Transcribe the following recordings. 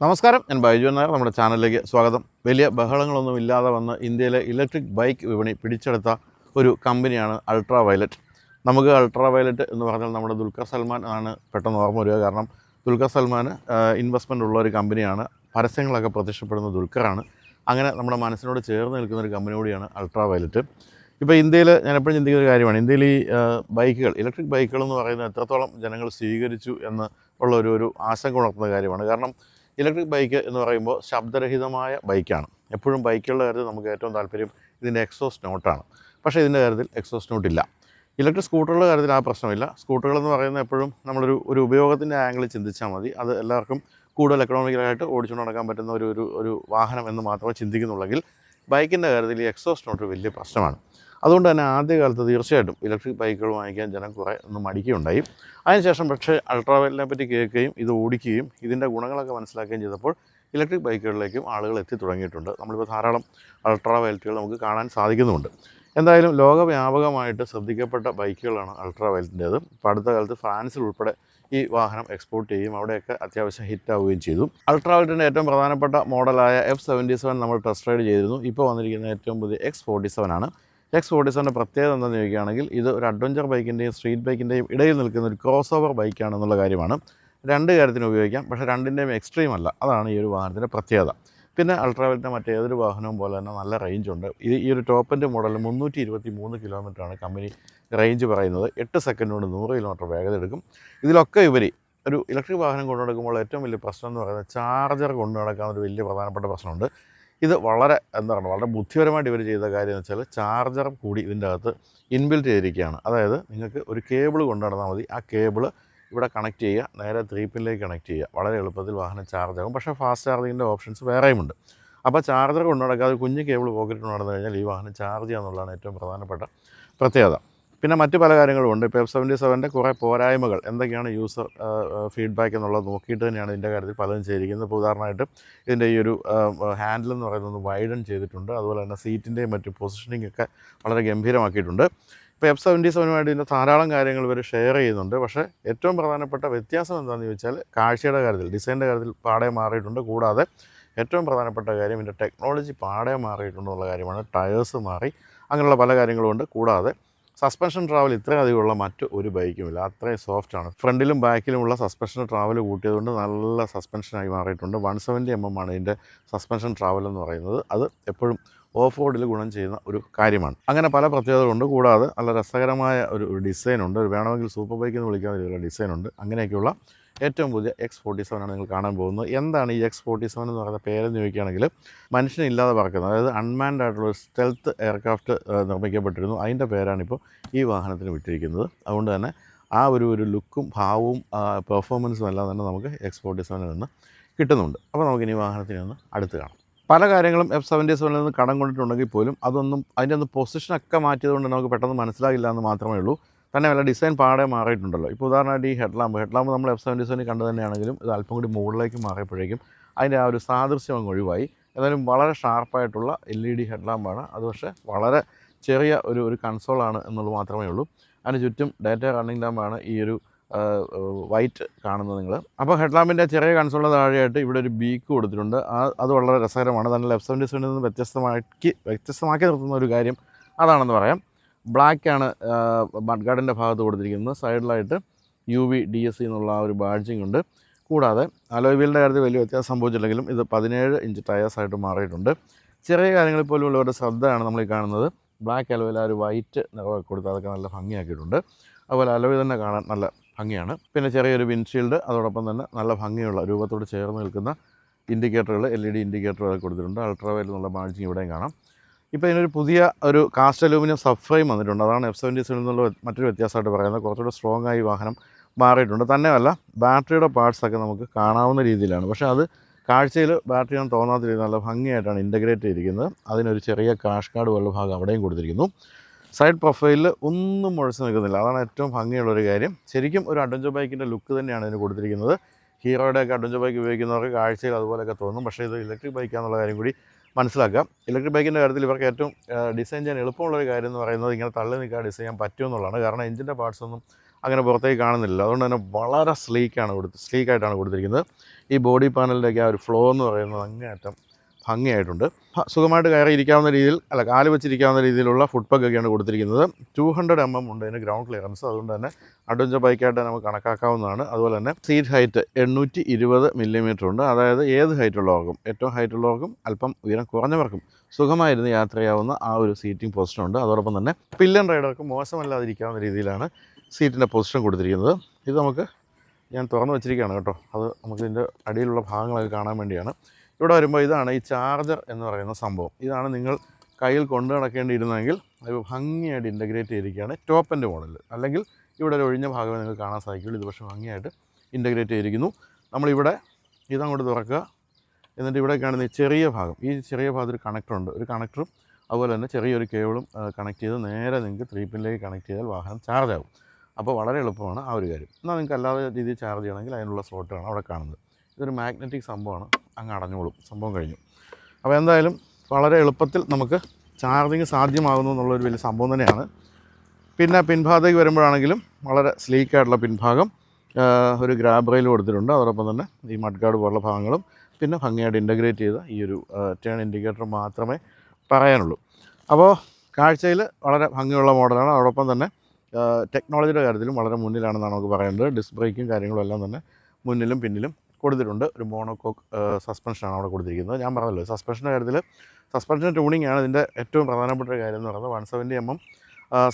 നമസ്കാരം, ഞാൻ ബൈജു നായർ. നമ്മുടെ ചാനലിലേക്ക് സ്വാഗതം. വലിയ ബഹളങ്ങളൊന്നും ഇല്ലാതെ വന്ന് ഇന്ത്യയിലെ ഇലക്ട്രിക് ബൈക്ക് വിപണി പിടിച്ചെടുത്ത ഒരു കമ്പനിയാണ് അൾട്രാ വയലറ്റ്. നമുക്ക് അൾട്രാ വയലറ്റ് എന്ന് പറഞ്ഞാൽ നമ്മുടെ ദുൽഖർ സൽമാൻ ആണ് പെട്ടെന്ന് ഓർമ്മ വരിക. കാരണം ദുൽഖർ സൽമാൻ ഇൻവെസ്റ്റ്മെൻ്റ് ഉള്ള ഒരു കമ്പനിയാണ്. പരസ്യങ്ങളൊക്കെ പ്രത്യക്ഷപ്പെടുന്ന ദുൽഖറാണ്. അങ്ങനെ നമ്മുടെ മനസ്സിനോട് ചേർന്ന് നിൽക്കുന്ന ഒരു കമ്പനി കൂടിയാണ് അൾട്രാ വയലറ്റ്. ഇപ്പോൾ ഇന്ത്യയിൽ ഞാൻ എപ്പോഴും ചിന്തിക്കുന്ന ഒരു കാര്യമാണ്, ഇന്ത്യയിൽ ഈ ബൈക്കുകൾ, ഇലക്ട്രിക് ബൈക്കുകൾ എന്ന് പറയുന്നത് എത്രത്തോളം ജനങ്ങൾ സ്വീകരിച്ചു എന്ന് ഉള്ള ഒരു ആശങ്ക ഉണർത്തുന്ന കാര്യമാണ്. കാരണം ഇലക്ട്രിക് ബൈക്ക് എന്ന് പറയുമ്പോൾ ശബ്ദരഹിതമായ ബൈക്കാണ്. എപ്പോഴും ബൈക്കുകളുടെ കാര്യത്തിൽ നമുക്ക് ഏറ്റവും താല്പര്യം ഇതിൻ്റെ എക്സോസ്റ്റ് നോട്ടാണ്. പക്ഷേ ഇതിൻ്റെ കാര്യത്തിൽ എക്സോസ്റ്റ് നോട്ടില്ല. ഇലക്ട്രിക് സ്കൂട്ടറുകളുടെ കാര്യത്തിൽ ആ പ്രശ്നമില്ല. സ്കൂട്ടറുകളെന്ന് പറയുന്നത് എപ്പോഴും നമ്മളൊരു ഉപയോഗത്തിൻ്റെ ആംഗിളിൽ ചിന്തിച്ചാൽ മതി. അത് എല്ലാവർക്കും കൂടുതൽ എക്കണോമിക്കലായിട്ട് ഓടിച്ചുകൊണ്ട് നടക്കാൻ പറ്റുന്ന ഒരു വാഹനം എന്ന് മാത്രമേ ചിന്തിക്കുന്നുള്ളെങ്കിൽ ബൈക്കിൻ്റെ കാര്യത്തിൽ ഈ എക്സോസ്റ്റ് നോട്ട് വലിയ പ്രശ്നമാണ്. അതുകൊണ്ട് തന്നെ ആദ്യകാലത്ത് തീർച്ചയായിട്ടും ഇലക്ട്രിക് ബൈക്കുകൾ വാങ്ങിക്കാൻ ജനം കുറേ ഒന്ന് മടിക്കുകയുണ്ടായി. അതിനുശേഷം പക്ഷേ അൾട്രാ വയലറ്റിനെ പറ്റി കേൾക്കുകയും ഇത് ഓടിക്കുകയും ഇതിൻ്റെ ഗുണങ്ങളൊക്കെ മനസ്സിലാക്കുകയും ചെയ്തപ്പോൾ ഇലക്ട്രിക് ബൈക്കുകളിലേക്കും ആളുകൾ എത്തി തുടങ്ങിയിട്ടുണ്ട്. നമ്മളിപ്പോൾ ധാരാളം അൾട്രാ വയലറ്റുകൾ നമുക്ക് കാണാൻ സാധിക്കുന്നുമുണ്ട്. എന്തായാലും ലോകവ്യാപകമായിട്ട് ശ്രദ്ധിക്കപ്പെട്ട ബൈക്കുകളാണ് അൾട്രാ വയലറ്റിൻ്റേത്. ഇപ്പോൾ അടുത്ത കാലത്ത് ഫ്രാൻസിൽ ഉൾപ്പെടെ ഈ വാഹനം എക്സ്പോർട്ട് ചെയ്യും, അവിടെയൊക്കെ അത്യാവശ്യം ഹിറ്റാവുകയും ചെയ്തു. അൾട്രാ വയലറ്റിൻ്റെ ഏറ്റവും പ്രധാനപ്പെട്ട മോഡലായ F77 നമ്മൾ ടെസ്റ്റ് റൈഡ് ചെയ്തിരുന്നു. ഇപ്പോൾ വന്നിരിക്കുന്ന ഏറ്റവും പുതിയ X47 ആണ്. X47 പ്രത്യേകത എന്താണെന്ന് ചോദിക്കുകയാണെങ്കിൽ ഇത് ഒരു അഡ്വഞ്ചർ ബൈക്കിൻ്റെയും സ്ട്രീറ്റ് ബൈക്കിൻ്റെയും ഇടയിൽ നിൽക്കുന്ന ഒരു ക്രോസ് ഓവർ ബൈക്കാണെന്നുള്ള കാര്യമാണ്. രണ്ട് കാര്യത്തിന് ഉപയോഗിക്കാം, പക്ഷേ രണ്ടിൻ്റെയും എക്സ്ട്രീം അല്ല. അതാണ് ഈ ഒരു വാഹനത്തിൻ്റെ പ്രത്യേകത. പിന്നെ അൾട്രാ വയലറ്റിൻ്റെ മറ്റേതൊരു വാഹനവും പോലെ തന്നെ നല്ല റേഞ്ചുണ്ട്. ഈ ഒരു ടോപ്പ് എൻഡ് മോഡലിൽ 323 കിലോമീറ്ററാണ് കമ്പനി റേഞ്ച് പറയുന്നത്. 8 സെക്കൻഡ് കൊണ്ട് 100 കിലോമീറ്റർ വേഗത എടുക്കും. ഇതിലൊക്കെ ഉപരി ഒരു ഇലക്ട്രിക് വാഹനം കൊണ്ടു നടക്കുമ്പോൾ ഏറ്റവും വലിയ പ്രശ്നം എന്ന് പറയുന്നത് ചാർജർ കൊണ്ടു നടക്കാൻ ഒരു വലിയ പ്രധാനപ്പെട്ട പ്രശ്നമുണ്ട്. ഇത് വളരെ വളരെ ബുദ്ധിപരമായിട്ട് ഇവർ ചെയ്ത കാര്യം എന്ന് വെച്ചാൽ ചാർജർ കൂടി ഇതിൻ്റെ അകത്ത് ഇൻബിൽറ്റ് ചെയ്തിരിക്കുകയാണ്. അതായത് നിങ്ങൾക്ക് ഒരു കേബിൾ കൊണ്ടു നടന്നാൽ മതി. ആ കേബിൾ ഇവിടെ കണക്ട് ചെയ്യുക, നേരെ 3 പിന്നിലേക്ക് കണക്ട് ചെയ്യുക. വളരെ എളുപ്പത്തിൽ വാഹനം ചാർജ് ആകും. പക്ഷേ ഫാസ്റ്റ് ചാർജിങ്ങിൻ്റെ ഓപ്ഷൻസ് വേറെയുമുണ്ട്. അപ്പോൾ ചാർജർ കൊണ്ടു നടക്കാതെ കുഞ്ഞ് കേബിൾ പോക്കറ്റിൽ നടന്നു കഴിഞ്ഞാൽ ഈ വാഹനം ചാർജ് ചെയ്യുക എന്നുള്ളതാണ് ഏറ്റവും പ്രധാനപ്പെട്ട പ്രത്യേകത. പിന്നെ മറ്റു പല കാര്യങ്ങളുമുണ്ട്. ഇപ്പോൾ F77 കുറേ പോരായ്മകൾ എന്തൊക്കെയാണ് യൂസർ ഫീഡ്ബാക്ക് എന്നുള്ളത് നോക്കിയിട്ട് തന്നെയാണ് ഇതിൻ്റെ കാര്യത്തിൽ പലതും ചെയ്തിരിക്കുന്നത്. ഇപ്പോൾ ഉദാഹരണമായിട്ട് ഇതിൻ്റെ ഈ ഒരു ഹാൻഡിൽ എന്ന് പറയുന്നത് വൈഡൻ ചെയ്തിട്ടുണ്ട്. അതുപോലെ തന്നെ സീറ്റിൻ്റെയും മറ്റു പൊസിഷനിങ് ഒക്കെ വളരെ ഗംഭീരമാക്കിയിട്ടുണ്ട്. ഇപ്പോൾ F77 ഇതിൻ്റെ ധാരാളം കാര്യങ്ങൾ ഇവർ ഷെയർ ചെയ്യുന്നുണ്ട്. പക്ഷേ ഏറ്റവും പ്രധാനപ്പെട്ട വ്യത്യാസം എന്താണെന്ന് ചോദിച്ചാൽ കാഴ്ചയുടെ കാര്യത്തിൽ, ഡിസൈൻ്റെ കാര്യത്തിൽ പാടെ മാറിയിട്ടുണ്ട്. കൂടാതെ ഏറ്റവും പ്രധാനപ്പെട്ട കാര്യം ഇതിൻ്റെ ടെക്നോളജി പാടെ മാറിയിട്ടുണ്ടെന്നുള്ള കാര്യമാണ്. ടയേഴ്സ് മാറി, അങ്ങനെയുള്ള പല കാര്യങ്ങളുമുണ്ട്. കൂടാതെ സസ്പെൻഷൻ ട്രാവൽ ഇത്രയധികമുള്ള മറ്റ് ഒരു ബൈക്കുമില്ല. അത്രയും സോഫ്റ്റാണ്. ഫ്രണ്ടിലും ബാക്കിലുമുള്ള സസ്പെൻഷൻ ട്രാവൽ കൂട്ടിയതുകൊണ്ട് നല്ല സസ്പെൻഷനായി മാറിയിട്ടുണ്ട്. 170 mm ആണ് ഇതിൻ്റെ സസ്പെൻഷൻ ട്രാവൽ എന്ന് പറയുന്നത്. അത് എപ്പോഴും ഓഫ് റോഡിൽ ഗുണം ചെയ്യുന്ന ഒരു കാര്യമാണ്. അങ്ങനെ പല പ്രത്യേകതകളുണ്ട്. കൂടാതെ നല്ല രസകരമായ ഒരു ഡിസൈനുണ്ട്. വേണമെങ്കിൽ സൂപ്പർ ബൈക്ക് എന്ന് വിളിക്കാവുന്ന രീതിയിലുള്ള ഡിസൈനുണ്ട്. അങ്ങനെയൊക്കെയുള്ള ഏറ്റവും പുതിയ X47 ആണ് നിങ്ങൾ കാണാൻ പോകുന്നത്. എന്താണ് ഈ X47 എന്ന് പറയുന്ന പേരെന്ന് ചോദിക്കുകയാണെങ്കിൽ മനുഷ്യനില്ലാതെ പറക്കുന്നത്, അതായത് അൺമാൻഡ് ആയിട്ടുള്ള ഒരു സ്റ്റെൽത്ത് എയർക്രാഫ്റ്റ് നിർമ്മിക്കപ്പെട്ടിരുന്നു. അതിൻ്റെ പേരാണിപ്പോൾ ഈ വാഹനത്തിന് വിട്ടിരിക്കുന്നത്. അതുകൊണ്ട് തന്നെ ആ ഒരു ലുക്കും ഭാവവും പെർഫോമൻസും എല്ലാം തന്നെ നമുക്ക് X47 നിന്ന് കിട്ടുന്നുണ്ട്. അപ്പോൾ നമുക്കിനി വാഹനത്തിന് ഒന്ന് അടുത്ത് കാണാം. പല കാര്യങ്ങളും F77 നിന്ന് കടം കൊണ്ടിട്ടുണ്ടെങ്കിൽ പോലും അതൊന്നും അതിൻ്റെ ഒന്ന് പൊസിഷനൊക്കെ മാറ്റിയതുകൊണ്ട് നമുക്ക് പെട്ടെന്ന് മനസ്സിലാകില്ല എന്ന് മാത്രമേ ഉള്ളൂ. തന്നെ വല്ല ഡിസൈൻ പാടെ മാറിയിട്ടുണ്ടല്ലോ. ഇപ്പോൾ ഉദാഹരണമായിട്ട് ഈ ഹെഡ്ലാമ്പ് നമ്മൾ F77 കണ്ടു തന്നെയാണെങ്കിലും ഇത് അല്പം കൂടി മുകളിലേക്ക് മാറിയപ്പോഴേക്കും അതിൻ്റെ ആ ഒരു സാദൃശ്യം അങ്ങ് ഒഴിവായി. എന്നാലും വളരെ ഷാർപ്പായിട്ടുള്ള LED ഹെഡ്ലാമ്പാണ്. അത് പക്ഷേ വളരെ ചെറിയ ഒരു കൺസോളാണ് എന്നുള്ളത് മാത്രമേ ഉള്ളൂ. അതിന് ചുറ്റും ഡേറ്റ റണ്ണിംഗ് ലാമ്പാണ് ഈ ഒരു വൈറ്റ് കാണുന്നത് നിങ്ങൾ. അപ്പോൾ ഹെഡ്ലാമ്പിൻ്റെ ചെറിയ കൺസോളിന് താഴെയായിട്ട് ഇവിടെ ഒരു ബീക്ക് കൊടുത്തിട്ടുണ്ട്. അത് വളരെ രസകരമാണ്. തന്നെ F77 നിന്ന് വ്യത്യസ്തമാക്കി നിർത്തുന്ന ഒരു കാര്യം അതാണെന്ന് പറയാം. ബ്ലാക്കാണ് മഡ്ഗാർഡിൻ്റെ ഭാഗത്ത് കൊടുത്തിരിക്കുന്നത്. സൈഡിലായിട്ട് UV DSC എന്നുള്ള ആ ഒരു ബാഡ്ജിങ് ഉണ്ട്. കൂടാതെ അലോയ് വീലിൻ്റെ കാര്യത്തിൽ വലിയ വ്യത്യാസം സംഭവിച്ചില്ലെങ്കിലും ഇത് 17 ഇഞ്ച് ടയേഴ്സായിട്ട് മാറിയിട്ടുണ്ട്. ചെറിയ കാര്യങ്ങളിൽ പോലും ഉള്ളവരുടെ ശ്രദ്ധയാണ് നമ്മൾ ഈ കാണുന്നത്. ബ്ലാക്ക് അലോയിൽ ആ ഒരു വൈറ്റ് കൊടുത്ത് അതൊക്കെ നല്ല ഭംഗിയാക്കിയിട്ടുണ്ട്. അതുപോലെ അലോയ് തന്നെ കാണാൻ നല്ല ഭംഗിയാണ്. പിന്നെ ചെറിയൊരു വിൻഷീൽഡ്, അതോടൊപ്പം തന്നെ നല്ല ഭംഗിയുള്ള രൂപത്തോട് ചേർന്ന് നിൽക്കുന്ന ഇൻഡിക്കേറ്ററുകൾ, LED ഇൻഡിക്കേറ്ററുകൾ കൊടുത്തിട്ടുണ്ട്. അൾട്രാ വയലറ്റ് എന്നുള്ള ബാഡ്ജിങ് ഇവിടെയും കാണാം. ഇപ്പോൾ ഇതിനൊരു പുതിയ ഒരു കാസ്റ്റ് അലൂമിനിയം സബ് ഫ്രെയിം വന്നിട്ടുണ്ട്. അതാണ് F77 എന്നുള്ള മറ്റൊരു വ്യത്യാസമായിട്ട് പറയുന്നത്. കുറച്ചുകൂടെ സ്ട്രോങ് ആയി വാഹനം മാറിയിട്ടുണ്ട്. തന്നെയല്ല ബാറ്ററിയുടെ പാർട്സൊക്കെ നമുക്ക് കാണാവുന്ന രീതിയിലാണ്. പക്ഷേ അത് കാഴ്ചയിൽ ബാറ്ററിയാണെന്ന് തോന്നാത്ത രീതിയിൽ നല്ല ഭംഗിയായിട്ടാണ് ഇൻ്റഗ്രേറ്റ് ചെയ്തിരിക്കുന്നത്. അതിനൊരു ചെറിയ ക്രാഷ് ഗാർഡ് പോലുള്ള ഭാഗം അവിടെയും കൊടുത്തിരിക്കുന്നു. സൈഡ് പ്രൊഫൈലിൽ ഒന്നും മുഴച്ച് നിൽക്കുന്നില്ല. അതാണ് ഏറ്റവും ഭംഗിയുള്ളൊരു കാര്യം. ശരിക്കും ഒരു അഡ്വഞ്ചർ ബൈക്കിൻ്റെ ലുക്ക് തന്നെയാണ് ഇതിന് കൊടുത്തിരിക്കുന്നത്. ഹീറോയുടെയൊക്കെ അഡ്വഞ്ചർ ബൈക്ക് ഉപയോഗിക്കുന്നവർക്ക് കാഴ്ചയിൽ അതുപോലെയൊക്കെ തോന്നും. പക്ഷേ ഇത് ഇലക്ട്രിക് ബൈക്കാണെന്നുള്ള കാര്യം കൂടി മനസ്സിലാക്കാം. ഇലക്ട്രിക് ബൈക്കിൻ്റെ കാര്യത്തിൽ ഇവർക്ക് ഏറ്റവും ഡിസൈൻ ചെയ്യാൻ എളുപ്പമുള്ളൊരു കാര്യം എന്ന് പറയുന്നത് ഇങ്ങനെ തള്ളി നിൽക്കാതെ ഡിസൈൻ ചെയ്യാൻ പറ്റുമെന്നുള്ളതാണ്. കാരണം എഞ്ചിൻ്റെ പാർട്സൊന്നും അങ്ങനെ പുറത്തേക്ക് കാണുന്നില്ല. അതുകൊണ്ട് തന്നെ വളരെ സ്ലീക്കായിട്ടാണ് കൊടുത്തിരിക്കുന്നത്. ഈ ബോഡി പാനലിൻ്റെയൊക്കെ ആ ഒരു ഫ്ലോ എന്ന് പറയുന്നത് അങ്ങേയറ്റം ഭംഗിയായിട്ടുണ്ട്. സുഖമായിട്ട് കയറി ഇരിക്കാവുന്ന രീതിയിൽ കാല് വെച്ചിരിക്കാവുന്ന രീതിയിലുള്ള ഫുട് പഗൊക്കെയാണ് കൊടുത്തിരിക്കുന്നത്. 200 mm ഉണ്ട് ഇതിന് ഗ്രൗണ്ട് ക്ലിയറൻസ്. അതുകൊണ്ട് തന്നെ അഡ്വഞ്ചർ ബൈക്കായിട്ട് നമുക്ക് കണക്കാക്കാവുന്നതാണ്. അതുപോലെ തന്നെ സീറ്റ് ഹൈറ്റ് 820 mm ഉണ്ട്. അതായത് ഏത് ഹൈറ്റുള്ളവർക്കും, ഏറ്റവും ഹൈറ്റുള്ളവർക്കും അല്പം ഉയരം കുറഞ്ഞവർക്കും സുഖമായിരുന്ന് യാത്ര ചെയ്യാവുന്ന ആ ഒരു സീറ്റിംഗ് പൊസിഷനുണ്ട്. അതോടൊപ്പം തന്നെ പില്ലൻ റൈഡർക്ക് മോശമല്ലാതിരിക്കാവുന്ന രീതിയിലാണ് സീറ്റിൻ്റെ പൊസിഷൻ കൊടുത്തിരിക്കുന്നത്. ഇത് ഞാൻ തുറന്ന് വെച്ചിരിക്കുകയാണ് കേട്ടോ. അത് നമുക്കിതിൻ്റെ അടിയിലുള്ള ഭാഗങ്ങളൊക്കെ കാണാൻ വേണ്ടിയാണ്. ഇവിടെ വരുമ്പോൾ ഇതാണ് ഈ ചാർജർ എന്ന് പറയുന്ന സംഭവം. ഇതാണ് നിങ്ങൾ കയ്യിൽ കൊണ്ടു നടക്കേണ്ടിയിരുന്നെങ്കിൽ അത് ഭംഗിയായിട്ട് ഇൻ്റഗ്രേറ്റ് ചെയ്തിരിക്കുകയാണ് ടോപ്പ് എൻഡ് മോഡലിൽ. അല്ലെങ്കിൽ ഇവിടെ ഒരു ഒഴിഞ്ഞ ഭാഗമേ നിങ്ങൾക്ക് കാണാൻ സാധിക്കുള്ളൂ. ഇത് പക്ഷേ ഭംഗിയായിട്ട് ഇൻ്റഗ്രേറ്റ് ചെയ്തിരിക്കുന്നു. നമ്മളിവിടെ ഇതങ്ങോട്ട് തുറക്കുക. എന്നിട്ട് ഇവിടെ കാണുന്ന ഈ ചെറിയ ഭാഗം, ഈ ചെറിയ ഭാഗത്തൊരു കണക്ടറുണ്ട്. ഒരു കണക്ടറും അതുപോലെ തന്നെ ചെറിയൊരു കേബിളും കണക്ട് ചെയ്ത് നേരെ നിങ്ങൾക്ക് 3 പിന്നിലേക്ക് കണക്ട് ചെയ്താൽ വാഹനം ചാർജ് ആകും. അപ്പോൾ വളരെ എളുപ്പമാണ് ആ ഒരു കാര്യം. എന്നാൽ നിങ്ങൾക്ക് അല്ലാതെ രീതിയിൽ ചാർജ് ചെയ്യണമെങ്കിൽ അതിനുള്ള സ്ലോട്ടാണ് അവിടെ കാണുന്നത്. ഇതൊരു മാഗ്നറ്റിക് സംഭവമാണ്. അങ്ങ് അടഞ്ഞോളും, സംഭവം കഴിഞ്ഞു. അപ്പോൾ എന്തായാലും വളരെ എളുപ്പത്തിൽ നമുക്ക് ചാർജിങ് സാധ്യമാകുന്നു എന്നുള്ളൊരു വലിയ സംഭവം തന്നെയാണ്. പിന്നെ പിൻഭാഗത്തേക്ക് വരുമ്പോഴാണെങ്കിലും വളരെ സ്ലീക്കായിട്ടുള്ള പിൻഭാഗം, ഒരു ഗ്രാബ് റെയിൽ കൊടുത്തിട്ടുണ്ട്. അതോടൊപ്പം തന്നെ ഈ മഡ് ഗാർഡ് പോലുള്ള ഭാഗങ്ങളും പിന്നെ ഭംഗിയായിട്ട് ഇൻ്റഗ്രേറ്റ് ചെയ്ത ഈ ഒരു ടേൺ ഇൻഡിക്കേറ്റർ മാത്രമേ പറയാനുള്ളൂ. അപ്പോൾ കാഴ്ചയിൽ വളരെ ഭംഗിയുള്ള മോഡലാണ്. അതോടൊപ്പം തന്നെ ടെക്നോളജിയുടെ കാര്യത്തിലും വളരെ മുന്നിലാണെന്നാണ് നമുക്ക് പറയേണ്ടത്. ഡിസ്ക് ബ്രേക്കും കാര്യങ്ങളും എല്ലാം തന്നെ മുന്നിലും പിന്നിലും കൊടുത്തിട്ടുണ്ട്. ഒരു മോണോകോക്ക് സസ്പെൻഷനാണ് അവിടെ കൊടുത്തിരിക്കുന്നത്. ഞാൻ പറഞ്ഞല്ലോ, സസ്പെൻഷൻ്റെ കാര്യത്തിൽ സസ്പെൻഷൻ ട്യൂണിംഗ് ആണ് ഇതിൻ്റെ ഏറ്റവും പ്രധാനപ്പെട്ട ഒരു കാര്യം എന്ന് പറയുന്നത്. 170 mm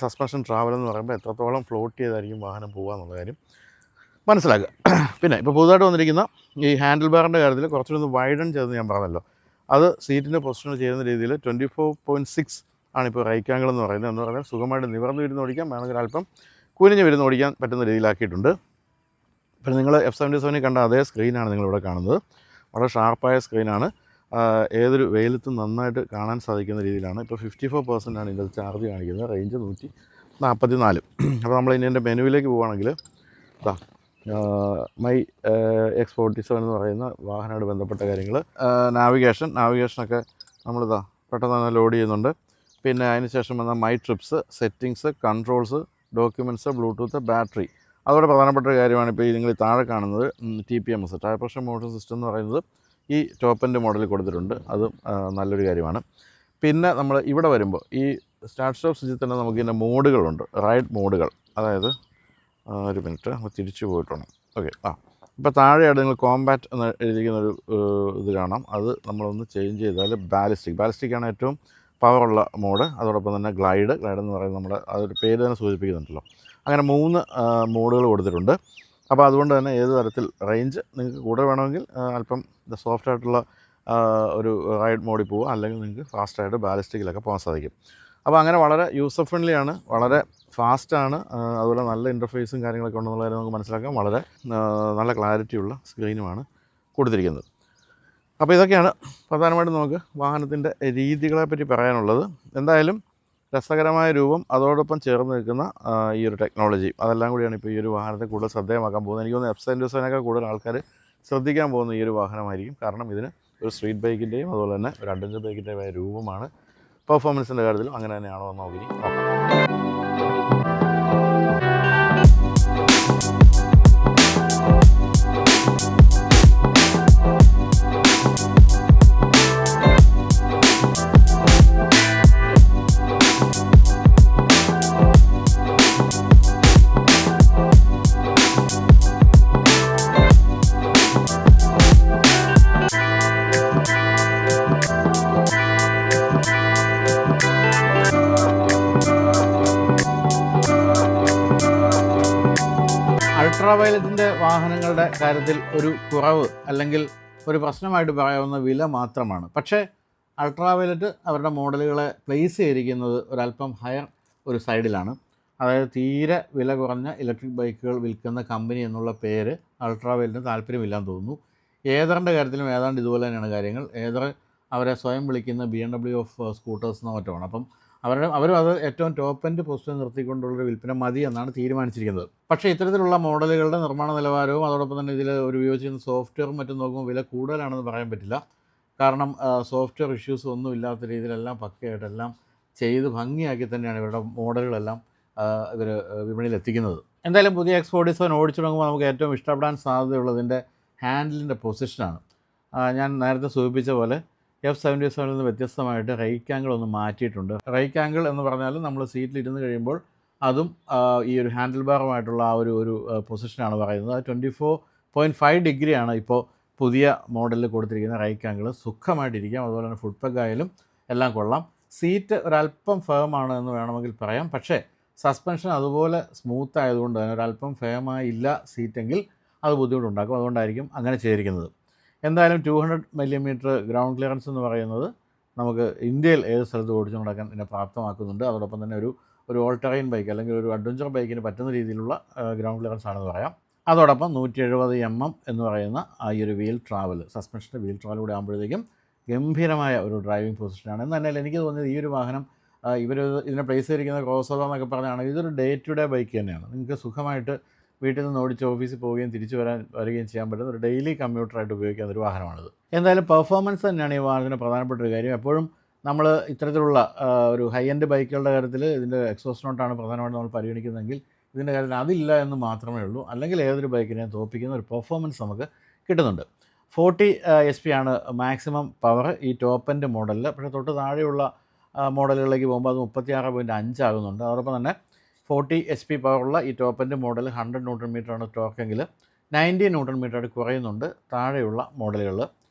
സസ്പെൻഷൻ ട്രാവൽ എന്ന് പറയുമ്പോൾ എത്രത്തോളം ഫ്ലോട്ട് ചെയ്തായിരിക്കും വാഹനം പോകുക എന്നുള്ള കാര്യം മനസ്സിലാക്കുക. പിന്നെ ഇപ്പോൾ പുതുതായിട്ട് വന്നിരിക്കുന്ന ഈ ഹാൻഡിൽ ബാറിൻ്റെ കാര്യത്തിൽ കുറച്ചുകൂടി വൈഡൻ ചെയ്തെന്ന് ഞാൻ പറഞ്ഞല്ലോ. അത് സീറ്റിൻ്റെ പൊസിഷൻ ചെയ്യുന്ന രീതിയിൽ 24.6 ആണിപ്പോൾ റൈറ്റ് ആംഗിൾ എന്ന് പറയുന്നത്. എന്ന് പറഞ്ഞാൽ സുഖമായിട്ട് നിവർന്ന് വരുന്ന ഓടിക്കാം, വേണമെങ്കിൽ അല്പം കുനിഞ്ഞ് വരുന്ന ഓടിക്കാൻ പറ്റുന്ന രീതിയിലാക്കിയിട്ടുണ്ട്. ഇപ്പോൾ നിങ്ങൾ F77 കണ്ട അതേ സ്ക്രീനാണ് നിങ്ങളിവിടെ കാണുന്നത്. വളരെ ഷാർപ്പായ സ്ക്രീനാണ്. ഏതൊരു വെയിലത്തും നന്നായിട്ട് കാണാൻ സാധിക്കുന്ന രീതിയിലാണ്. ഇപ്പോൾ 54% ആണ് ഇതിൻ്റെ ചാർജ് കാണിക്കുന്നത്. റേഞ്ച് 144. അപ്പോൾ നമ്മൾ ഇനി എൻ്റെ മെനുവിലേക്ക് പോവുകയാണെങ്കിൽ മൈ X47 എന്ന് പറയുന്ന വാഹനമായിട്ട് ബന്ധപ്പെട്ട കാര്യങ്ങൾ, നാവിഗേഷനൊക്കെ നമ്മളിതാ പെട്ടെന്ന് തന്നെ ലോഡ് ചെയ്യുന്നുണ്ട്. പിന്നെ അതിന് ശേഷം വന്ന my trips, settings, controls, documents, bluetooth, battery. അതോടെ പ്രധാനപ്പെട്ട ഒരു കാര്യമാണ് ഇപ്പോൾ നിങ്ങൾ താഴെ കാണുന്നത് TPMS, tyre pressure monitoring system എന്ന് പറയുന്നത് ഈ ടോപ്പ് എൻഡ് മോഡലിൽ കൊടുത്തിട്ടുണ്ട്. അതും നല്ലൊരു കാര്യമാണ്. പിന്നെ നമ്മൾ ഇവിടെ വരുമ്പോൾ ഈ സ്റ്റാർട്ട് സ്റ്റോപ്പ് സ്വിച്ചിൽ തന്നെ നമുക്ക് ഇതിൻ്റെ മോഡുകളുണ്ട്, റൈഡ് മോഡുകൾ. അതായത് ഒരു മിനിറ്റ്, നമുക്ക് തിരിച്ചു പോയിട്ടുണ്ട്. ഓക്കെ, ഇപ്പോൾ താഴെയായിട്ട് നിങ്ങൾ കോമ്പാറ്റ് എന്ന് എഴുതിയിരിക്കുന്നൊരു ഇത് കാണാം. അത് നമ്മളൊന്ന് ചേഞ്ച് ചെയ്താൽ ബാലിസ്റ്റിക്കാണ് ഏറ്റവും പവറുള്ള മോഡ്. അതോടൊപ്പം തന്നെ ഗ്ലൈഡ് എന്ന് പറയുന്നത് നമ്മുടെ അതൊരു പേര് തന്നെ സൂചിപ്പിക്കുന്നുണ്ടല്ലോ. അങ്ങനെ 3 മോഡുകൾ കൊടുത്തിട്ടുണ്ട്. അപ്പോൾ അതുകൊണ്ട് തന്നെ ഏത് തരത്തിൽ റേഞ്ച് നിങ്ങൾക്ക് കൂടെ വേണമെങ്കിൽ അല്പം സോഫ്റ്റ് ആയിട്ടുള്ള ഒരു റൈഡ് മോഡിൽ പോവുക, അല്ലെങ്കിൽ നിങ്ങൾക്ക് ഫാസ്റ്റായിട്ട് ബാലിസ്റ്റിക്കിലൊക്കെ പോകാൻ സാധിക്കും. അപ്പോൾ അങ്ങനെ വളരെ യൂസർ ഫ്രണ്ട്ലി ആണ്, വളരെ ഫാസ്റ്റാണ്. അതുപോലെ നല്ല ഇൻ്റർഫേസും കാര്യങ്ങളൊക്കെ ഉണ്ടെന്നുള്ള കാര്യം നമുക്ക് മനസ്സിലാക്കാം. വളരെ നല്ല ക്ലാരിറ്റിയുള്ള സ്ക്രീനുമാണ് കൊടുത്തിരിക്കുന്നത്. അപ്പോൾ ഇതൊക്കെയാണ് പ്രധാനമായിട്ടും നമുക്ക് വാഹനത്തിൻ്റെ രീതികളെപ്പറ്റി പറയാനുള്ളത്. എന്തായാലും രസകരമായ രൂപം, അതോടൊപ്പം ചേർന്ന് നിൽക്കുന്ന ഈ ഒരു ടെക്നോളജി, അതെല്ലാം കൂടിയാണ് ഇപ്പോൾ ഈ ഒരു വാഹനത്തെ കൂടുതൽ ശ്രദ്ധേയമാക്കാൻ പോകുന്നത്. എനിക്ക് തോന്നുന്നു F77 കൂടുതൽ ആൾക്കാർ ശ്രദ്ധിക്കാൻ പോകുന്ന ഈ ഒരു വാഹനമായിരിക്കും. കാരണം ഇതിന് ഒരു സ്ട്രീറ്റ് ബൈക്കിൻ്റെയും അതുപോലെ തന്നെ ഒരു അഡ്വഞ്ചർ ബൈക്കിൻ്റെയും രൂപമാണ്. പെർഫോമൻസിൻ്റെ കാര്യത്തിലും അങ്ങനെ തന്നെയാണോ എന്ന് നോക്കി നോക്കാം. അൾട്രാ വയലറ്റിൻ്റെ വാഹനങ്ങളുടെ കാര്യത്തിൽ ഒരു കുറവ് അല്ലെങ്കിൽ ഒരു പ്രശ്നമായിട്ട് പറയാവുന്ന വില മാത്രമാണ്. പക്ഷേ അൾട്രാ വയലറ്റ് അവരുടെ മോഡലുകളെ പ്ലേസ് ചെയ്തിരിക്കുന്നത് ഒരല്പം ഹയർ ഒരു സൈഡിലാണ്. അതായത് തീരെ വില കുറഞ്ഞ ഇലക്ട്രിക് ബൈക്കുകൾ വിൽക്കുന്ന കമ്പനി എന്നുള്ള പേര് അൾട്രാ വയലറ്റിന് താല്പര്യമില്ലാന്ന് തോന്നുന്നു. ഏതറിൻ്റെ കാര്യത്തിലും ഏതാണ്ട് ഇതുപോലെ തന്നെയാണ് കാര്യങ്ങൾ. ഏതർ അവരെ സ്വയം വിളിക്കുന്ന BMW ഓഫ് സ്കൂട്ടേഴ്സ് എന്നോ മറ്റുമാണ്. അപ്പം അവരും അത് ഏറ്റവും ടോപ്പ് എൻഡ് പൊസിഷൻ നിർത്തിക്കൊണ്ടുള്ളൊരു വിൽപ്പന മതി എന്നാണ് തീരുമാനിച്ചിരിക്കുന്നത്. പക്ഷേ ഇത്തരത്തിലുള്ള മോഡലുകളുടെ നിർമ്മാണ നിലവാരവും അതോടൊപ്പം തന്നെ ഇതിൽ ഉപയോഗിച്ചിരുന്ന സോഫ്റ്റ്വെയറും മറ്റും നോക്കുമ്പോൾ വില കൂടുതലാണെന്ന് പറയാൻ പറ്റില്ല. കാരണം സോഫ്റ്റ്വെയർ ഇഷ്യൂസ് ഒന്നും ഇല്ലാത്ത രീതിയിലെല്ലാം പക്കയായിട്ടെല്ലാം ചെയ്ത് ഭംഗിയാക്കി തന്നെയാണ് ഇവരുടെ മോഡലുകളെല്ലാം ഇവർ വിപണിയിൽ എത്തിക്കുന്നത്. എന്തായാലും പുതിയ X47 ഓടിച്ചു തുടങ്ങുമ്പോൾ നമുക്ക് ഏറ്റവും ഇഷ്ടപ്പെടാൻ സാധ്യതയുള്ളതിൻ്റെ ഹാൻഡിലിൻ്റെ പൊസിഷനാണ്. ഞാൻ നേരത്തെ സൂചിപ്പിച്ച പോലെ F77 നിന്ന് വ്യത്യസ്തമായിട്ട് റൈറ്റ് ആംഗിൾ ഒന്ന് മാറ്റിയിട്ടുണ്ട്. റൈറ്റ് ആംഗിൾ എന്ന് പറഞ്ഞാൽ നമ്മൾ സീറ്റിലിരുന്ന് കഴിയുമ്പോൾ അതും ഈ ഒരു ഹാൻഡിൽ ബാറുമായിട്ടുള്ള ആ ഒരു പൊസിഷനാണ് പറയുന്നത്. 24.5 ഡിഗ്രിയാണ് ഇപ്പോൾ പുതിയ മോഡലിൽ കൊടുത്തിരിക്കുന്ന റൈറ്റ് ആംഗിൾ. സുഖമായിട്ടിരിക്കാം. അതുപോലെ തന്നെ ഫുഡ് പെഗ് ആയാലും എല്ലാം കൊള്ളാം. സീറ്റ് ഒരല്പം ഫേമാണ് എന്ന് വേണമെങ്കിൽ പറയാം. പക്ഷേ സസ്പെൻഷൻ അതുപോലെ സ്മൂത്ത് ആയതുകൊണ്ട് തന്നെ ഒരല്പം ഫേമായില്ല സീറ്റെങ്കിൽ അത് ബുദ്ധിമുട്ടുണ്ടാക്കും. അതുകൊണ്ടായിരിക്കും അങ്ങനെ ചെയ്തിരിക്കുന്നത്. എന്തായാലും 200 മില്ലിമീറ്റർ ഗ്രൗണ്ട് ക്ലിയറൻസ് എന്ന് പറയുന്നത് നമുക്ക് ഇന്ത്യയിൽ ഏത് സ്ഥലത്ത് ഓടിച്ചു നടക്കാൻ ഇതിനെ പ്രാപ്തമാക്കുന്നുണ്ട്. അതോടൊപ്പം തന്നെ ഒരു ഓൾ ടെറൈൻ ബൈക്ക് അല്ലെങ്കിൽ ഒരു അഡ്വഞ്ചർ ബൈക്കിന് പറ്റുന്ന രീതിയിലുള്ള ഗ്രൗണ്ട് ക്ലിയറൻസ് ആണെന്ന് പറയാം. അതോടൊപ്പം 170 mm എന്ന് പറയുന്ന ഈ ഒരു വീൽ ട്രാവൽ, സസ്പെൻഷൻ്റെ വീൽ ട്രാവൽ കൂടെ ആകുമ്പോഴത്തേക്കും ഗംഭീരമായ ഒരു ഡ്രൈവിംഗ് പൊസിഷനാണ്. എന്ന് തന്നെയല്ല എനിക്ക് തോന്നിയത് ഈ ഒരു വാഹനം ഇതിനെ പ്ലേസ് ചെയ്തിരിക്കുന്ന ക്രോസ് ഓവർ എന്നൊക്കെ പറഞ്ഞാണെങ്കിൽ ഇതൊരു ഡേ ടു ഡേ ബൈക്ക് തന്നെയാണ്. നിങ്ങൾക്ക് സുഖമായിട്ട് വീട്ടിൽ നിന്ന് ഓടിച്ച് ഓഫീസിൽ പോവുകയും തിരിച്ചു വരികയും ചെയ്യാൻ പറ്റുന്ന ഒരു ഡെയിലി കമ്മ്യൂട്ടറായിട്ട് ഉപയോഗിക്കുന്ന ഒരു വാഹനമാണിത്. എന്തായാലും പെർഫോമൻസ് തന്നെയാണ് ഈ വാഹനത്തിന് പ്രധാനപ്പെട്ട ഒരു കാര്യം. എപ്പോഴും നമ്മൾ ഇത്തരത്തിലുള്ള ഒരു ഹൈ എൻഡ് ബൈക്കുകളുടെ കാര്യത്തിൽ ഇതിൻ്റെ എക്സോസ്റ്റ് നോട്ടാണ് പ്രധാനമായിട്ട് നമ്മൾ പരിഗണിക്കുന്നതെങ്കിൽ ഇതിൻ്റെ കാര്യത്തിൽ അതില്ല എന്ന് മാത്രമേ ഉള്ളൂ. അല്ലെങ്കിൽ ഏതൊരു ബൈക്കിനെയും തോൽപ്പിക്കുന്ന ഒരു പെർഫോമൻസ് നമുക്ക് കിട്ടുന്നുണ്ട്. 40 HP ആണ് മാക്സിമം പവർ ഈ ടോപ്പ് എൻഡ് മോഡലിൽ. പക്ഷേ തൊട്ട് താഴെയുള്ള മോഡലുകളിലേക്ക് പോകുമ്പോൾ അത് 36.5 ആകുന്നുണ്ട്. അതോടൊപ്പം തന്നെ 40 HP പവറുള്ള ഈ ടോപ്പ് എൻഡ് മോഡൽ 100 Nm ആണ് ടോർക്കെങ്കിൽ 90 Nm ആയിട്ട് കുറയുന്നുണ്ട് താഴെയുള്ള മോഡലുകളിൽ.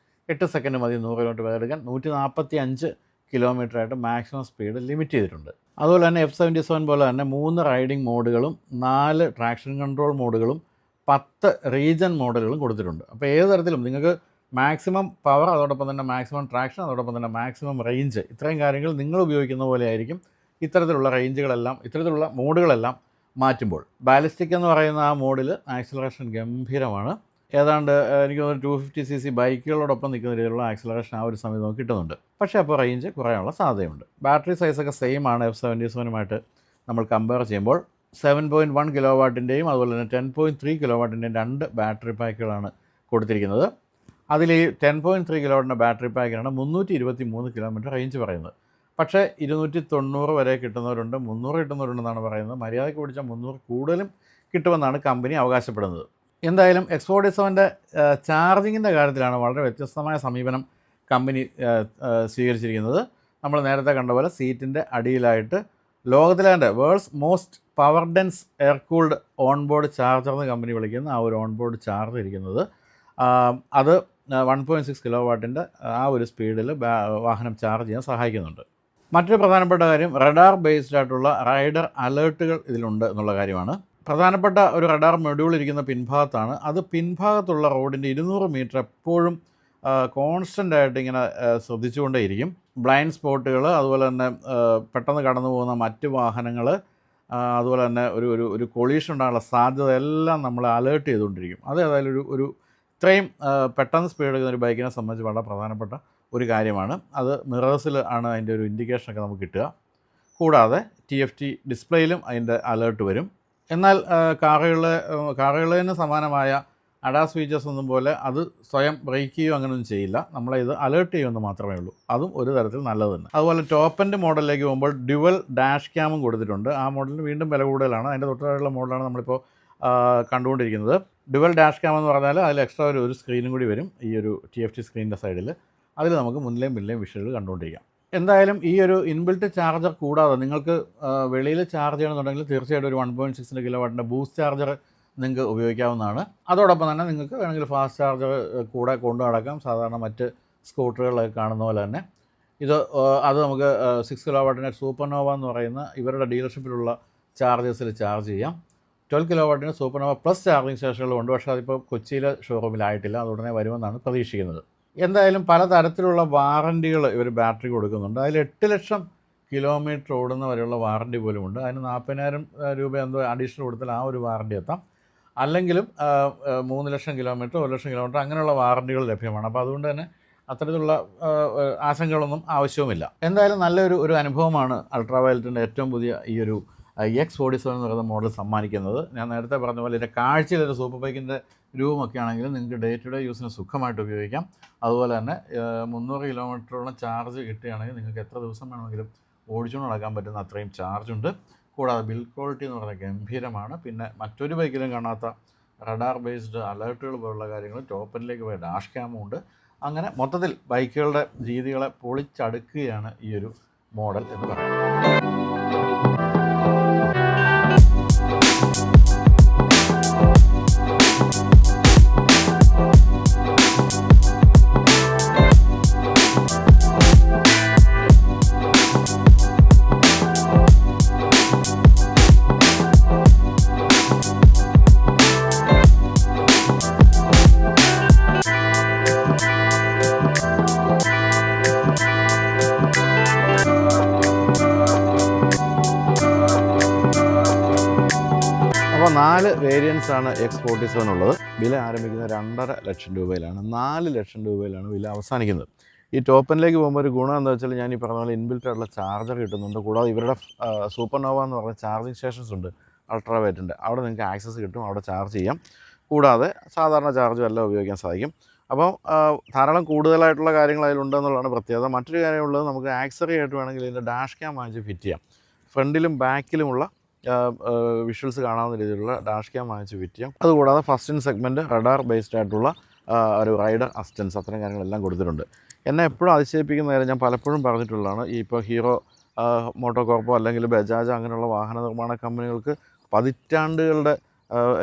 8 സെക്കൻഡ് മതി 100 km എടുക്കാൻ. 145 km ആയിട്ട് മാക്സിമം സ്പീഡ് ലിമിറ്റ് ചെയ്തിട്ടുണ്ട്. അതുപോലെ തന്നെ F77 പോലെ തന്നെ 3 റൈഡിംഗ് മോഡുകളും 4 ട്രാക്ഷൻ കൺട്രോൾ മോഡുകളും 10 റീജൻ മോഡലുകളും കൊടുത്തിട്ടുണ്ട്. അപ്പോൾ ഏത് തരത്തിലും നിങ്ങൾക്ക് മാക്സിമം പവർ, അതോടൊപ്പം തന്നെ മാക്സിമം ട്രാക്ഷൻ, അതോടൊപ്പം തന്നെ മാക്സിമം റേഞ്ച്, ഇത്രയും കാര്യങ്ങൾ നിങ്ങൾ ഉപയോഗിക്കുന്ന പോലെ ആയിരിക്കും ഇത്തരത്തിലുള്ള റേഞ്ചുകളെല്ലാം, ഇത്തരത്തിലുള്ള മോഡുകളെല്ലാം മാറ്റുമ്പോൾ. ബാലിസ്റ്റിക് എന്ന് പറയുന്ന ആ മോഡിൽ ആക്സിലറേഷൻ ഗംഭീരമാണ്. ഏതാണ്ട് എനിക്ക് തോന്നുന്നു 250cc ബൈക്കുകളോടൊപ്പം നിൽക്കുന്ന രീതിയിലുള്ള ആക്സിലറേഷൻ ആ ഒരു സമയത്ത് നമുക്ക് കിട്ടുന്നുണ്ട്. പക്ഷേ അപ്പോൾ റേഞ്ച് കുറയാനുള്ള സാധ്യതയുണ്ട്. ബാറ്ററി സൈസൊക്കെ സെയിം ആണ് F77 നമ്മൾ കമ്പയർ ചെയ്യുമ്പോൾ. 7.1 കിലോവാട്ടിൻ്റെയും അതുപോലെ തന്നെ 10.3 കിലോവാട്ടിൻ്റെയും 2 ബാറ്ററി പാക്കുകളാണ് കൊടുത്തിരിക്കുന്നത്. അതിൽ ഈ 10.3 കിലോവാട്ടിൻ്റെ ബാറ്ററി പാക്കിനാണ് 323 km റേഞ്ച് പറയുന്നത്. പക്ഷേ 290 വരെ കിട്ടുന്നവരുണ്ട്, 300 കിട്ടുന്നവരുണ്ടെന്നാണ് പറയുന്നത്. മര്യാദയ്ക്ക് പിടിച്ചാൽ 300 കൂടുതലും കിട്ടുമെന്നാണ് കമ്പനി അവകാശപ്പെടുന്നത്. എന്തായാലും X47 ചാർജിങ്ങിൻ്റെ കാര്യത്തിലാണ് വളരെ വ്യത്യസ്തമായ സമീപനം കമ്പനി സ്വീകരിച്ചിരിക്കുന്നത്. നമ്മൾ നേരത്തെ കണ്ട പോലെ സീറ്റിൻ്റെ അടിയിലായിട്ട് ലോകത്തിലെ തന്നെ worlds most power dense air cooled on board charger എന്ന് കമ്പനി വിളിക്കുന്ന ആ ഒരു ഓൺ ബോർഡ് ചാർജർ ഇരിക്കുന്നത് അത് 1.6 കിലോവാട്ടിൻ്റെ ആ ഒരു സ്പീഡിൽ വാഹനം ചാർജ് ചെയ്യാൻ സഹായിക്കുന്നുണ്ട്. മറ്റൊരു പ്രധാനപ്പെട്ട കാര്യം റഡാർ ബേസ്ഡ് ആയിട്ടുള്ള റൈഡർ അലേർട്ടുകൾ ഇതിലുണ്ട് എന്നുള്ള കാര്യമാണ്. പ്രധാനപ്പെട്ട ഒരു റഡാർ മൊഡ്യൂൾ ഇരിക്കുന്ന പിൻഭാഗത്താണ്. അത് പിൻഭാഗത്തുള്ള റോഡിൻ്റെ 200 മീറ്റർ എപ്പോഴും കോൺസ്റ്റൻ്റ് ആയിട്ട് ഇങ്ങനെ ശ്രദ്ധിച്ചുകൊണ്ടേയിരിക്കും. ബ്ലൈൻഡ് സ്പോട്ടുകൾ, അതുപോലെ തന്നെ പെട്ടെന്ന് കടന്നു പോകുന്ന മറ്റ് വാഹനങ്ങൾ, അതുപോലെ തന്നെ ഒരു കൊളീഷൻ ഉണ്ടാകാനുള്ള സാധ്യത എല്ലാം നമ്മൾ അലേർട്ട് ചെയ്തുകൊണ്ടിരിക്കും. അത് ഏതായാലും ഒരു ഇത്രയും പെട്ടെന്ന് സ്പീഡ് എടുക്കുന്ന ഒരു ബൈക്കിനെ സംബന്ധിച്ച് വളരെ പ്രധാനപ്പെട്ട ഒരു കാര്യമാണ്. അത് മിറേഴ്സിൽ ആണ് അതിൻ്റെ ഒരു ഇൻഡിക്കേഷനൊക്കെ നമുക്ക് കിട്ടുക. കൂടാതെ TFT ഡിസ്പ്ലേയിലും അതിൻ്റെ അലേർട്ട് വരും. എന്നാൽ കാറുകളിന് സമാനമായ അഡാസ് ഫീച്ചേഴ്സ് ഒന്നും പോലെ അത് സ്വയം ബ്രേക്ക് ചെയ്യുകയോ അങ്ങനെയൊന്നും ചെയ്യില്ല. നമ്മളെ ഇത് അലേർട്ട് ചെയ്യുമെന്ന് മാത്രമേ ഉള്ളൂ. അതും ഒരു തരത്തിൽ നല്ലത് തന്നെ. അതുപോലെ ടോപ്പ് എൻഡ് മോഡലിലേക്ക് പോകുമ്പോൾ ഡ്യുവൽ ഡാഷ് ക്യാമും കൊടുത്തിട്ടുണ്ട്. ആ മോഡലിന് വീണ്ടും വില കൂടുതലാണ്. അതിൻ്റെ തൊട്ടുള്ള മോഡലാണ് നമ്മളിപ്പോൾ കണ്ടുകൊണ്ടിരിക്കുന്നത്. ഡ്യുവൽ ഡാഷ് ക്യാം എന്ന് പറഞ്ഞാൽ അതിൽ എക്സ്ട്രാ ഒരു സ്ക്രീനും കൂടി വരും ഈ ഒരു TFT സ്ക്രീനിൻ്റെ സൈഡിൽ. അതിൽ നമുക്ക് മുന്നിലെയും പിന്നിലെയും വിഷ്വലുകൾ കണ്ടുകൊണ്ടിരിക്കാം. എന്തായാലും ഈ ഒരു ഇൻബിൽറ്റ് ചാർജർ കൂടാതെ നിങ്ങൾക്ക് വെളിയിൽ ചാർജ് ചെയ്യണമെന്നുണ്ടെങ്കിൽ തീർച്ചയായിട്ടും ഒരു 1.6 കിലോവാട്ടിൻ്റെ ബൂസ്റ്റ് ചാർജർ നിങ്ങൾക്ക് ഉപയോഗിക്കാവുന്നതാണ്. അതോടൊപ്പം തന്നെ നിങ്ങൾക്ക് വേണമെങ്കിൽ ഫാസ്റ്റ് ചാർജർ കൂടെ കൊണ്ടു നടക്കാം. സാധാരണ മറ്റ് സ്കൂട്ടറുകളൊക്കെ കാണുന്ന പോലെ തന്നെ അത് നമുക്ക് 6 കിലോവാട്ടിൻ്റെ സൂപ്പർനോവ എന്ന് പറയുന്ന ഇവരുടെ ഡീലർഷിപ്പിലുള്ള ചാർജേഴ്സിൽ ചാർജ് ചെയ്യാം. 12 കിലോവാട്ടിന് സൂപ്പർനോവ പ്ലസ് ചാർജിങ് സ്റ്റേഷനുകളുണ്ട്. പക്ഷേ അതിപ്പോൾ കൊച്ചിയിലെ ഷോറൂമിലായിട്ടില്ല. അത് ഉടനെ വരുമെന്നാണ് പ്രതീക്ഷിക്കുന്നത്. എന്തായാലും പലതരത്തിലുള്ള വാറൻറ്റികൾ ഇവർ ബാറ്ററി കൊടുക്കുന്നുണ്ട്. അതിൽ 8 ലക്ഷം കിലോമീറ്റർ ഓടുന്ന വരെയുള്ള വാറൻറ്റി പോലുമുണ്ട്. അതിന് 40,000 രൂപ എന്തോ അഡീഷണൽ കൊടുത്താൽ ആ ഒരു വാറൻറ്റി എത്താം. അല്ലെങ്കിലും 3 ലക്ഷം കിലോമീറ്റർ, 1 ലക്ഷം കിലോമീറ്റർ അങ്ങനെയുള്ള വാറൻറ്റികൾ ലഭ്യമാണ്. അപ്പോൾ അതുകൊണ്ട് തന്നെ അത്തരത്തിലുള്ള ആശങ്കകളൊന്നും ആവശ്യവുമില്ല. എന്തായാലും നല്ലൊരു അനുഭവമാണ് അൾട്രാ വയലറ്റിൻ്റെ ഏറ്റവും പുതിയ ഈ ഒരു X47 എന്ന് പറയുന്ന മോഡൽ സമ്മാനിക്കുന്നത്. ഞാൻ നേരത്തെ പറഞ്ഞ പോലെ ഇതിൻ്റെ കാഴ്ചയിലൊരു സൂപ്പർ ബൈക്കിൻ്റെ രൂപമൊക്കെ ആണെങ്കിലും നിങ്ങൾക്ക് ഡേ ടു ഡേ യൂസിന് സുഖമായിട്ട് ഉപയോഗിക്കാം. അതുപോലെ തന്നെ 300 കിലോമീറ്ററോളം ചാർജ് കിട്ടുകയാണെങ്കിൽ നിങ്ങൾക്ക് എത്ര ദിവസം വേണമെങ്കിലും ഓടിച്ചുകൊണ്ട് നടക്കാൻ പറ്റുന്ന അത്രയും ചാർജുണ്ട്. കൂടാതെ ബിൽഡ് ക്വാളിറ്റി എന്ന് പറഞ്ഞാൽ ഗംഭീരമാണ്. പിന്നെ മറ്റൊരു ബൈക്കിലും കാണാത്ത റഡാർ ബേസ്ഡ് അലേർട്ടുകൾ പോലുള്ള കാര്യങ്ങൾ, ടോപ്പനിലേക്ക് പോയ ഡാഷ് ക്യാമും ഉണ്ട്. അങ്ങനെ മൊത്തത്തിൽ ബൈക്കുകളുടെ രീതികളെ പൊളിച്ചടുക്കുകയാണ് ഈ ഒരു മോഡൽ എന്ന് പറയുന്നത്. അപ്പോൾ 4 വേരിയൻസാണ് X47 ഉള്ളത്. വില ആരംഭിക്കുന്നത് 2.5 ലക്ഷം രൂപയിലാണ്. 4 ലക്ഷം രൂപയിലാണ് വില അവസാനിക്കുന്നത്. ഈ ടോപ്പനിലേക്ക് പോകുമ്പോൾ ഒരു ഗുണം എന്താ വെച്ചാൽ, ഞാൻ ഈ പറഞ്ഞ പോലെ ഇൻബിൽറ്റ് ആയിട്ടുള്ള ചാർജർ കിട്ടുന്നുണ്ട്. കൂടാതെ ഇവരുടെ സൂപ്പർനോവ എന്ന് പറഞ്ഞ ചാർജിങ് സ്റ്റേഷൻസ് ഉണ്ട് അൾട്രാ വൈലറ്റിൻ്റെ. അവിടെ നിങ്ങൾക്ക് ആക്സസ് കിട്ടും, അവിടെ ചാർജ് ചെയ്യാം. കൂടാതെ സാധാരണ ചാർജും എല്ലാം ഉപയോഗിക്കാൻ സാധിക്കും. അപ്പോൾ ധാരാളം കൂടുതലായിട്ടുള്ള കാര്യങ്ങൾ അതിലുണ്ടെന്നുള്ളതാണ് പ്രത്യേകത. മറ്റൊരു കാര്യമുള്ളത്, നമുക്ക് ആക്സറി ആയിട്ട് വേണമെങ്കിൽ ഇതിൻ്റെ ഡാഷ് ക്യാം വാങ്ങിച്ച് ഫിറ്റ് ചെയ്യാം. ഫ്രണ്ടിലും ബാക്കിലുമുള്ള വിഷ്വൽസ് കാണാവുന്ന രീതിയിലുള്ള ഡാഷ് ക്യാം വാങ്ങിച്ച് ഫിറ്റ് ചെയ്യാം. അതുകൂടാതെ first in segment radar based ആയിട്ടുള്ള ഒരു റൈഡർ അസിസ്റ്റൻസ്, അത്തരം കാര്യങ്ങളെല്ലാം കൊടുത്തിട്ടുണ്ട്. എന്നെ എപ്പോഴും അതിശയിപ്പിക്കുന്ന കാര്യം ഞാൻ പലപ്പോഴും പറഞ്ഞിട്ടുള്ളതാണ്. ഈ ഇപ്പോൾ ഹീറോ മോട്ടോകോർപ്പോ അല്ലെങ്കിൽ ബജാജ് അങ്ങനെയുള്ള വാഹന നിർമ്മാണ കമ്പനികൾക്ക് പതിറ്റാണ്ടുകളുടെ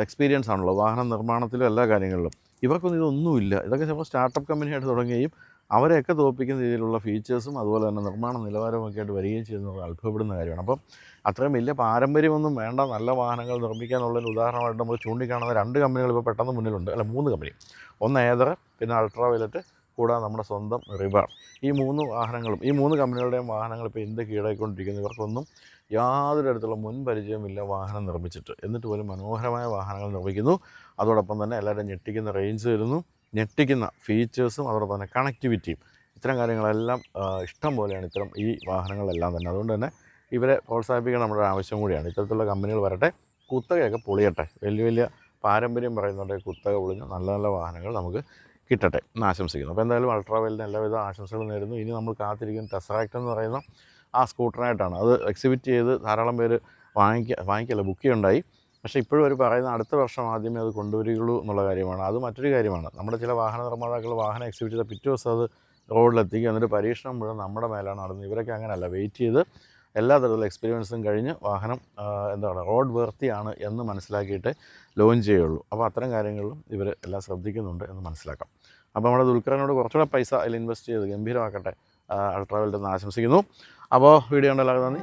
എക്സ്പീരിയൻസ് ആണല്ലോ വാഹന നിർമ്മാണത്തിലും എല്ലാ കാര്യങ്ങളിലും. ഇവർക്കൊന്നും ഇതൊന്നുമില്ല. ഇതൊക്കെ ചിലപ്പോൾ സ്റ്റാർട്ടപ്പ് കമ്പനിയായിട്ട് തുടങ്ങുകയും അവരെയൊക്കെ തോൽപ്പിക്കുന്ന രീതിയിലുള്ള ഫീച്ചേഴ്സും അതുപോലെ തന്നെ നിർമ്മാണ നിലവാരമൊക്കെ ആയിട്ട് വരികയും ചെയ്യുന്നത് അത്ഭുതപ്പെടുന്ന കാര്യമാണ്. അപ്പം അത്രയും വലിയ പാരമ്പര്യമൊന്നും വേണ്ട, നല്ല വാഹനങ്ങൾ നിർമ്മിക്കാനുള്ളതിന് ഉദാഹരണമായിട്ട് നമുക്ക് ചൂണ്ടിക്കാണുന്ന 2 കമ്പനികൾ ഇപ്പോൾ പെട്ടെന്ന് മുന്നിലുണ്ട്. അല്ല, 3 കമ്പനി. ഒന്ന് ഏതർ, പിന്നെ അൾട്രാ വയലറ്റ്, കൂടാതെ നമ്മുടെ സ്വന്തം റിബാർ. ഈ 3 വാഹനങ്ങളും, ഈ 3 കമ്പനികളുടെയും വാഹനങ്ങൾ ഇപ്പോൾ ഇന്ത്യ കീഴടക്കിക്കൊണ്ടിരിക്കുന്നു. ഇവർക്കൊന്നും യാതൊരു തരത്തിലുള്ള മുൻ പരിചയമില്ല വാഹനം നിർമ്മിച്ചിട്ട്. എന്നിട്ട് പോലും മനോഹരമായ വാഹനങ്ങൾ നിർമ്മിക്കുന്നു. അതോടൊപ്പം തന്നെ എല്ലാവരും ഞെട്ടിക്കുന്ന റേഞ്ച് തരുന്നു, ഞെട്ടിക്കുന്ന ഫീച്ചേഴ്സും അതോടൊപ്പം തന്നെ കണക്ടിവിറ്റിയും. ഇത്തരം കാര്യങ്ങളെല്ലാം ഇഷ്ടം പോലെയാണ് ഈ വാഹനങ്ങളെല്ലാം തന്നെ. അതുകൊണ്ട് തന്നെ ഇവരെ പ്രോത്സാഹിപ്പിക്കാൻ നമ്മുടെ ആവശ്യം കൂടിയാണ്. ഇത്തരത്തിലുള്ള കമ്പനികൾ വരട്ടെ, കുത്തകയൊക്കെ പൊളിയട്ടെ. വലിയ വലിയ പാരമ്പര്യം പറയുന്നുണ്ട്, കുത്തക പൊളിഞ്ഞ് നല്ല നല്ല വാഹനങ്ങൾ നമുക്ക് കിട്ടട്ടെ എന്ന് ആശംസിക്കുന്നു. അപ്പോൾ എന്തായാലും അൾട്രാ വയലറ്റിന് എല്ലാവിധ ആശംസകളും നേരുന്നു. ഇനി നമ്മൾ കാത്തിരിക്കുന്ന ടെസ്റാക്ട് എന്ന് പറയുന്ന ആ സ്കൂട്ടറായിട്ടാണ്. അത് എക്സിബിറ്റ് ചെയ്ത് ധാരാളം പേര് വാങ്ങിക്കല്ല ബുക്ക് ചെയ്യുണ്ടായി. പക്ഷേ ഇപ്പോഴും അവർ പറയുന്ന അടുത്ത വർഷം ആദ്യമേ അത് കൊണ്ടുവരികയുള്ളൂ എന്നുള്ള കാര്യമാണ്. അത് മറ്റൊരു കാര്യമാണ്. നമ്മുടെ ചില വാഹന നിർമ്മാതാക്കൾ വാഹനം എക്സിബിറ്റ് ചെയ്ത പിറ്റേ ദിവസം അത് റോഡിലെത്തിക്കുക, എന്നിട്ട് പരീക്ഷണം മുഴുവൻ നമ്മുടെ മേലാണ് നടന്നത്. ഇവരൊക്കെ അങ്ങനെയല്ല, വെയിറ്റ് ചെയ്ത് എല്ലാ തരത്തിലുള്ള എക്സ്പീരിയൻസും കഴിഞ്ഞ് വാഹനം റോഡ് വേർത്തിയാണ് എന്ന് മനസ്സിലാക്കിയിട്ട് ലോഞ്ച് ചെയ്യുള്ളൂ. അപ്പോൾ അത്തരം കാര്യങ്ങളിലും ഇവർ എല്ലാം ശ്രദ്ധിക്കുന്നുണ്ട് എന്ന് മനസ്സിലാക്കാം. അപ്പോൾ നമ്മുടെ ദുൽഖറിനോട് കുറച്ചുകൂടെ പൈസ അതിൽ ഇൻവെസ്റ്റ് ചെയ്ത് ഗംഭീരമാക്കട്ടെ അൾട്രാ വയലറ്റ് എന്ന് ആശംസിക്കുന്നു. അപ്പോൾ വീഡിയോ കണ്ട എല്ലാവർക്കും നന്ദി.